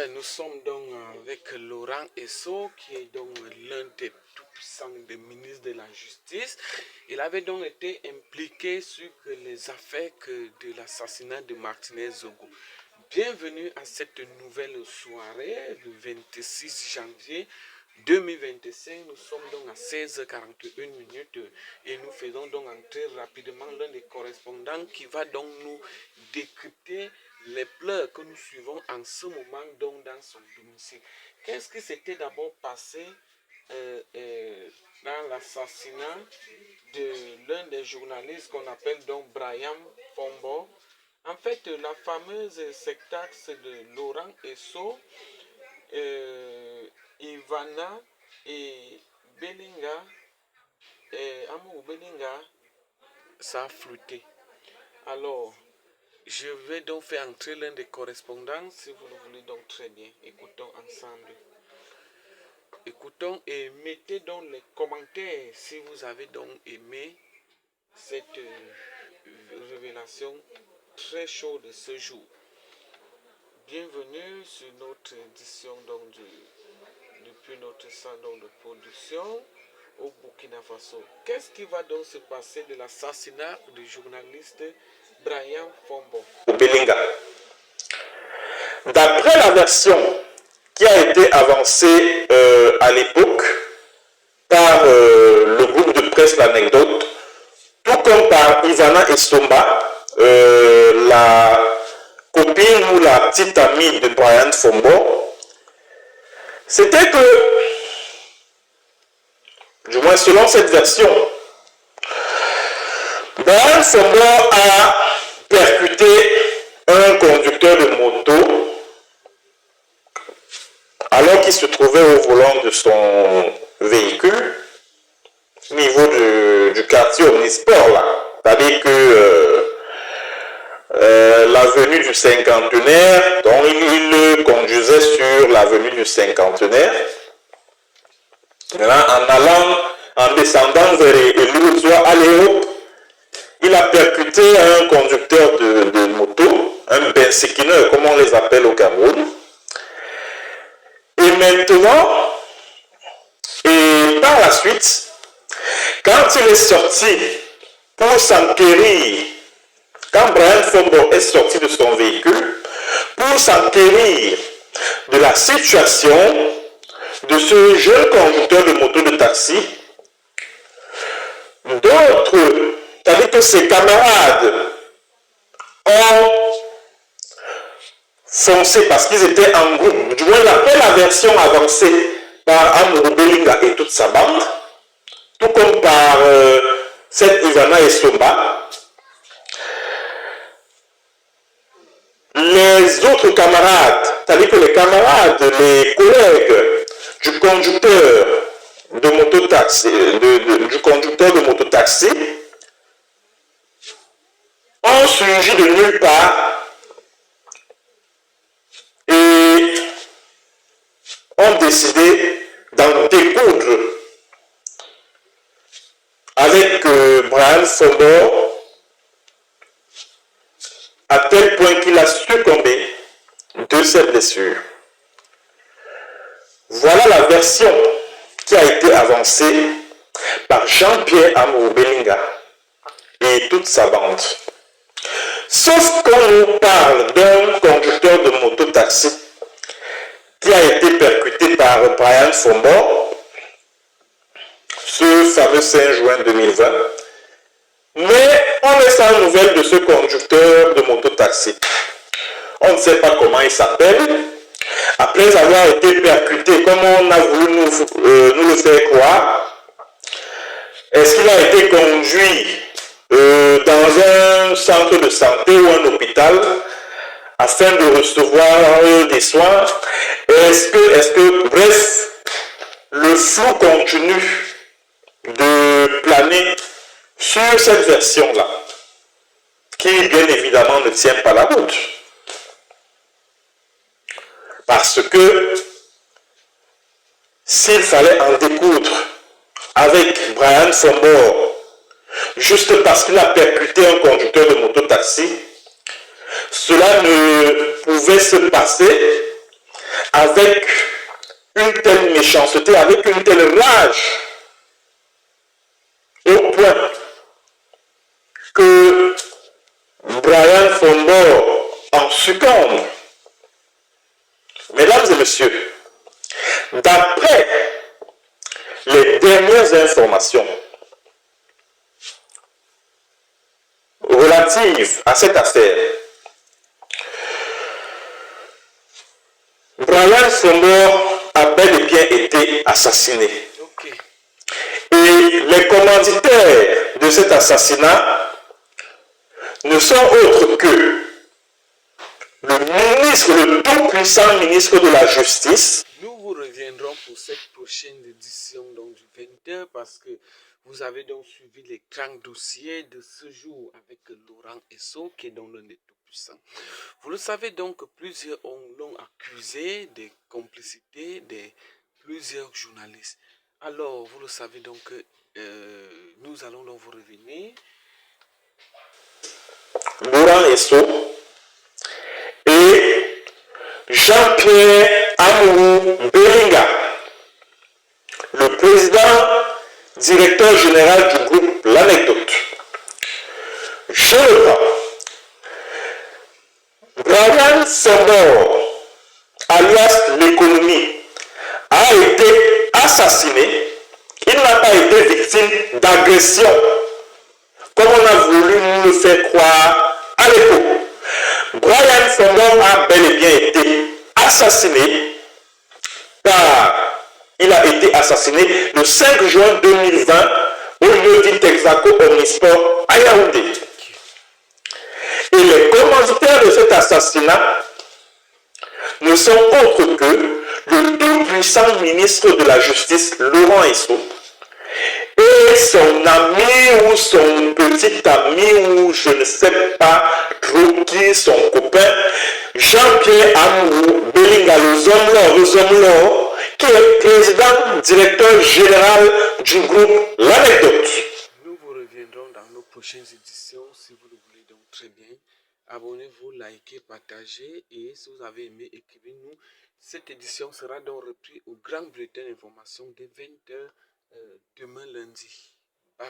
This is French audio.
Nous sommes donc avec Laurent Esso, qui est donc l'un des tout-puissants des ministres de la Justice. Il avait donc été impliqué sur les affaires de l'assassinat de Martinez Zogo. Bienvenue à cette nouvelle soirée, le 26 janvier 2025. Nous sommes donc à 16h41 minutes et nous faisons donc entrer rapidement l'un des correspondants qui va donc nous décrypter les pleurs que nous suivons en ce moment donc dans son domicile. Qu'est-ce qui s'était d'abord passé dans l'assassinat de l'un des journalistes qu'on appelle donc Brian Fombo? En fait, la fameuse sectaxe de Laurent Esso, Ivana et Belinga, Amour Belinga, ça a flûté. Alors, je vais donc faire entrer l'un des correspondants, si vous le voulez donc très bien. Écoutons ensemble. Écoutons et mettez donc les commentaires si vous avez donc aimé cette révélation très chaude de ce jour. Bienvenue sur notre édition donc depuis notre salon de production au Burkina Faso. Qu'est-ce qui va donc se passer de l'assassinat du journaliste Brian Fombo Belinga? D'après la version qui a été avancée à l'époque par le groupe de presse L'Anecdote, tout comme par Ivana Estomba, la copine ou la petite amie de Brian Fombo, c'était que, du moins selon cette version, Brian Fombo a percuté un conducteur de moto alors qu'il se trouvait au volant de son véhicule au niveau du quartier Omnisport là. C'est-à-dire que l'avenue du Cinquantenaire, donc il conduisait sur l'avenue du Cinquantenaire. En descendant vers l'Uruguay à l'Europe, il a percuté un conducteur de moto, un benséquineur comme on les appelle au Cameroun. Et maintenant, et par la suite, quand il est sorti pour s'enquérir, quand Brian Fombo est sorti de son véhicule, pour s'enquérir de la situation de ce jeune conducteur de moto de taxi, d'autres, c'est-à-dire que ses camarades ont foncé parce qu'ils étaient en groupe, du moins d'après la version avancée par Amour Belinga et toute sa bande, tout comme par cette Ivana Estomba. Les autres camarades, c'est-à-dire que les camarades, les collègues du conducteur de mototaxi, du conducteur de mototaxi, ont surgi de nulle part et ont décidé d'en découdre avec Brian Fombo à tel point qu'il a succombé de ses blessures. Voilà la version qui a été avancée par Jean-Pierre Amour Belinga et toute sa bande. Sauf qu'on nous parle d'un conducteur de moto-taxi qui a été percuté par Brian Fombo ce fameux 5 juin 2020. Mais on est sans nouvelles de ce conducteur de moto-taxi. On ne sait pas comment il s'appelle. Après avoir été percuté, comme on a voulu nous le faire croire, est-ce qu'il a été conduit dans un centre de santé ou un hôpital afin de recevoir des soins? Bref, le flou continue de planer sur cette version-là, qui bien évidemment ne tient pas la route. Parce que s'il fallait en découdre avec Brian Fombo, juste parce qu'il a percuté un conducteur de moto-taxi, cela ne pouvait se passer avec une telle méchanceté, avec une telle rage, au point que Brian Fombor en succombe. Mesdames et messieurs, d'après les dernières informations relatives à cette affaire, Brian Fombor a bel et bien été assassiné. Ok. Et les commanditaires de cet assassinat ne sont autres que le ministre, le tout-puissant ministre de la Justice. Nous vous reviendrons pour cette prochaine édition donc, du 20h parce que vous avez donc suivi les grands dossiers de ce jour avec Laurent Esso qui est donc l'un des tout-puissants. Vous le savez donc, plusieurs l'ont accusé de complicité de plusieurs journalistes. Alors, vous le savez donc, nous allons donc vous revenir. Laurent Esso et Jean-Pierre Amourou Belinga, le président directeur général du groupe L'Anecdote. Je le prends. Brian Fombor, alias l'économie, a été assassiné. Il n'a pas été victime d'agression, comme on a voulu nous le faire croire à l'époque. Brian Fombor a bel et bien été assassiné car il a été assassiné le 5 juin 2020 au lieu du Texaco Omnisport à Yaoundé. Et les commanditaires de cet assassinat ne sont autres que le tout-puissant ministre de la Justice, Laurent Esso, et son ami ou son petit ami ou je ne sais pas trop qui, son copain, Jean-Pierre Amourou Belinga, le Zomlo, qui est président, directeur général du groupe L'Anecdote. Nous vous reviendrons dans nos prochaines éditions si vous le voulez donc très bien. Abonnez-vous, likez, partagez et si vous avez aimé, écrivez-nous. Cette édition sera donc reprise au Grand Bulletin d'information dès 20h demain lundi. Bye.